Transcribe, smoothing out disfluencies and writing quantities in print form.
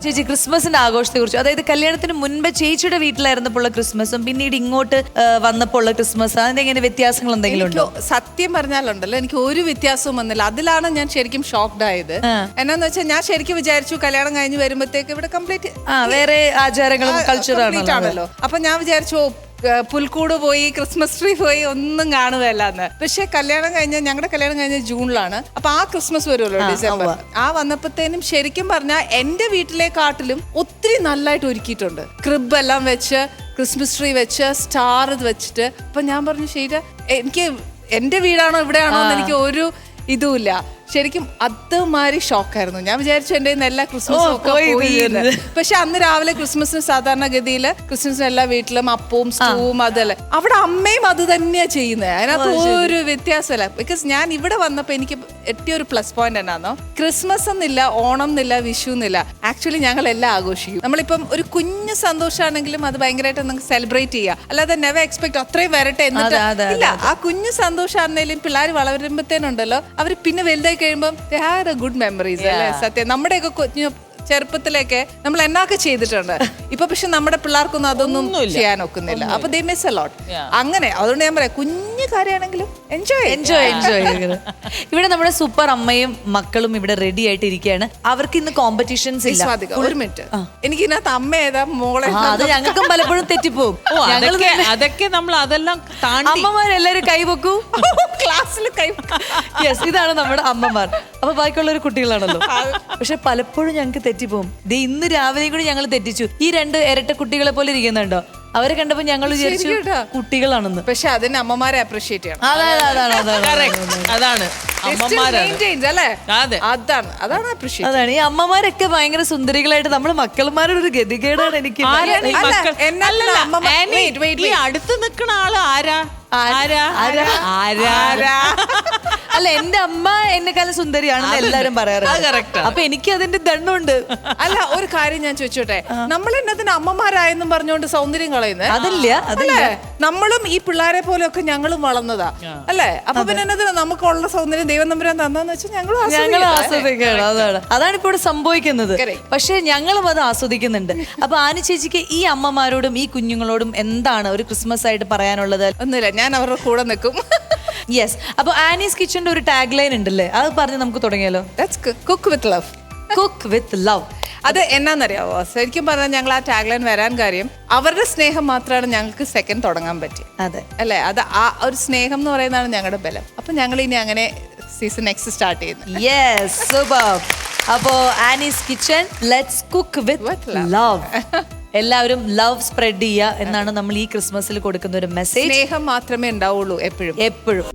ചേച്ചി ക്രിസ്മസിന്റെ ആഘോഷത്തെ കുറിച്ച്, അതായത് കല്യാണത്തിന് മുൻപ് ചേച്ചിയുടെ വീട്ടിലായിരുന്നപ്പോൾ ഉള്ള ക്രിസ്മസും പിന്നീട് ഇങ്ങോട്ട് വന്നപ്പോൾ ഉള്ള ക്രിസ്മസ്, അതിന്റെ എങ്ങനെ വ്യത്യാസങ്ങൾ എന്തെങ്കിലും ഉണ്ടോ? സത്യം പറഞ്ഞാലുണ്ടല്ലോ, എനിക്ക് ഒരു വ്യത്യാസവും വന്നില്ല. അതിലാണ് ഞാൻ ശരിക്കും ഷോക്ക്ഡ് ആയത്. എന്നാന്ന് വെച്ചാൽ ഞാൻ ശരിക്കും വിചാരിച്ചു കല്യാണം കഴിഞ്ഞ് വരുമ്പോഴത്തേക്ക് ഇവിടെ കംപ്ലീറ്റ് വേറെ ആചാരങ്ങളും കൾച്ചറാണല്ലോ. അപ്പൊ ഞാൻ വിചാരിച്ചു പുൽക്കൂട് പോയി, ക്രിസ്മസ് ട്രീ പോയി, ഒന്നും കാണുകയല്ലാന്ന്. പക്ഷെ ഞങ്ങളുടെ കല്യാണം കഴിഞ്ഞ ജൂണിലാണ്. അപ്പൊ ആ ക്രിസ്മസ് വരുമല്ലോ ഡിസംബർ. ആ വന്നപ്പോഴത്തേനും ശരിക്കും പറഞ്ഞാൽ എന്റെ വീട്ടിലെക്കാട്ടിലും ഒത്തിരി നല്ലതായിട്ട് ഒരുക്കിയിട്ടുണ്ട്. ക്രിബ് എല്ലാം വെച്ച്, ക്രിസ്മസ് ട്രീ വെച്ച്, സ്റ്റാർ വെച്ചിട്ട്. അപ്പൊ ഞാൻ പറഞ്ഞു ശരി, എനിക്ക് എന്റെ വീടാണോ ഇവിടെയാണോ എന്ന് എനിക്ക് ഒരു ഇതുമില്ല. ശരിക്കും അതുമാതിരി ഷോക്കായിരുന്നു. ഞാൻ വിചാരിച്ചു എന്റെ എല്ലാ ക്രിസ്മസും ഒക്കെ പോയി. പക്ഷെ അന്ന് രാവിലെ ക്രിസ്മസിന് സാധാരണഗതിയിൽ ക്രിസ്മസിന് എല്ലാ വീട്ടിലും അപ്പവും സ്റ്റൂവും അതല്ല. അവിടെ അമ്മയും അത് തന്നെയാ ചെയ്യുന്നത്. അതിനകത്ത് ഒരു വ്യത്യാസമല്ല. ബിക്കോസ് ഞാൻ ഇവിടെ വന്നപ്പോ എനിക്ക് ഏറ്റവും പ്ലസ് പോയിന്റ് എന്നാന്നോ, ക്രിസ്മസ് എന്നില്ല, ഓണം എന്നില്ല, വിഷു എന്നില്ല. ആക്ച്വലി ഞങ്ങൾ എല്ലാം ആഘോഷിക്കും. നമ്മളിപ്പം ഒരു കുഞ്ഞു സന്തോഷമാണെങ്കിലും അത് ഭയങ്കരമായിട്ട് നമുക്ക് സെലിബ്രേറ്റ് ചെയ്യുക. അല്ലാതെ നെവർ എക്സ്പെക്ട് അത്രയും വരട്ടെ എന്നിട്ട് ഇല്ല. ആ കുഞ്ഞു സന്തോഷമാണെങ്കിലും പിള്ളേർ വളരുമ്പോഴത്തേനുണ്ടല്ലോ അവർ പിന്നെ വലുതായി കഴിയുമ്പോൾ ഗുഡ് മെമ്മറീസ് അല്ലേ. സത്യം നമ്മുടെയൊക്കെ കുഞ്ഞു ചെറുപ്പത്തിലൊക്കെ നമ്മൾ എന്നൊക്കെ ചെയ്തിട്ടുണ്ട്. ഇപ്പൊ പക്ഷെ നമ്മുടെ പിള്ളേർക്കൊന്നും അതൊന്നും ചെയ്യാൻ ഒക്കുന്നില്ല. അപ്പൊ ദേ മിസ് എ ലോട്ട്. അങ്ങനെ അതുകൊണ്ട് ഞാൻ പറയാം, കുഞ്ഞു കാര്യമാണെങ്കിലും എൻജോയ്. ഇവിടെ നമ്മുടെ സൂപ്പർ അമ്മയും മക്കളും ഇവിടെ റെഡി ആയിട്ട് ഇരിക്കുകയാണ്. അവർക്ക് ഇന്ന് കോമ്പറ്റീഷൻസ് ഇല്ല. ഒരു മിനിറ്റ്, എനിക്ക് ഇതിനകത്ത് അമ്മ ഏതാ മോളെ അത് ഞങ്ങൾക്കും പലപ്പോഴും തെറ്റിപ്പോവും. അതൊക്കെ നമ്മൾ അതെല്ലാം അമ്മമാരെല്ലാരും കൈവെക്കൂ, ക്ലാസ്സിൽ കൈ. യെസ്, ഇതാണ് നമ്മുടെ അമ്മമാർ. അപ്പൊ ബാക്കിയുള്ളവർ കുട്ടികളാണല്ലോ. പക്ഷെ പലപ്പോഴും ഞങ്ങൾക്ക് തെറ്റിപ്പോവും. ഇന്ന് രാവിലെ കൂടി ഞങ്ങൾ തെറ്റിച്ചു. ഈ രണ്ട് ഇരട്ട കുട്ടികളെ പോലെ ഇരിക്കുന്നുണ്ടോ? അവരെ കണ്ടപ്പോ ഞങ്ങൾ വിചാരിച്ചു കുട്ടികളാണെന്ന്. പക്ഷെ അതിന് അമ്മമാരെ അപ്രീഷിയേറ്റ് ചെയ്യണം. അതാണ് അതാണ് ഈ അമ്മമാരൊക്കെ ഭയങ്കര സുന്ദരികളായിട്ട് നമ്മൾ മക്കളമാരുടെ ഒരു ഗതികേടാണ് എനിക്ക്. അടുത്ത് നിൽക്കുന്ന ആള് അല്ല, എന്റെ അമ്മ എന്നെക്കാളും സുന്ദരിയാണെന്ന് എല്ലാരും പറയാറുണ്ട്. അപ്പൊ എനിക്ക് അതിന്റെ ദണ്ണുണ്ട്. അല്ല, ഒരു കാര്യം ഞാൻ ചോദിച്ചോട്ടെ, നമ്മൾ എന്നതിന് അമ്മമാരായെന്നും പറഞ്ഞുകൊണ്ട് സൗന്ദര്യം കളയുന്നത് അതല്ലേ? നമ്മളും ഈ പിള്ളേരെ പോലെയൊക്കെ ഞങ്ങളും വളർന്നതാ അല്ലേ? അപ്പൊ പിന്നെ എന്നതിന് നമുക്കുള്ള സൗന്ദര്യം ദൈവം തമ്പുരാൻ തന്നാന്ന് വെച്ചാൽ ഞങ്ങൾ ആസ്വദിക്കണം. അതാണ് ഇപ്പോൾ ഇവിടെ സംഭവിക്കുന്നത്. പക്ഷെ ഞങ്ങളും അത് ആസ്വദിക്കുന്നുണ്ട്. അപ്പൊ ആനി ചേച്ചിക്ക് ഈ അമ്മമാരോടും ഈ കുഞ്ഞുങ്ങളോടും എന്താണ് ഒരു ക്രിസ്മസ് ആയിട്ട് പറയാനുള്ളത്? ഒന്നുമില്ല, ഞാൻ അവരുടെ കൂടെ നിൽക്കും. യെസ്. അപ്പൊ ആനീസ് കിച്ചന്റെ ഒരു ടാഗ് ലൈൻ ഉണ്ടല്ലേ, അത് പറഞ്ഞ് നമുക്ക് തുടങ്ങിയാലോ? Cook with love. Cook with love. അത് എന്നാന്നറിയാവോ? ശരിക്കും പറഞ്ഞാൽ ഞങ്ങൾ ആ ടാഗ് ലൈൻ വരാൻ കാര്യം അവരുടെ സ്നേഹം മാത്രമാണ് ഞങ്ങൾക്ക് സെക്കൻഡ് തുടങ്ങാൻ പറ്റി. അതെ അല്ലേ? അത് ആ ഒരു സ്നേഹം എന്ന് പറയുന്നതാണ് ഞങ്ങളുടെ ബലം. അപ്പൊ ഞങ്ങൾ ഇനി അങ്ങനെ സീസൺ നെക്സ്റ്റ് സ്റ്റാർട്ട് ചെയ്യുന്നു. Yes, super. അപ്പോ Annie's kitchen, let's cook with love. എല്ലാവരും ലവ് സ്പ്രെഡ് ചെയ്യുക എന്നാണ് നമ്മൾ ഈ ക്രിസ്മസിൽ കൊടുക്കുന്ന ഒരു മെസ്സേജ്. സ്നേഹം മാത്രമേ ഉണ്ടാവുള്ളൂ എപ്പോഴും.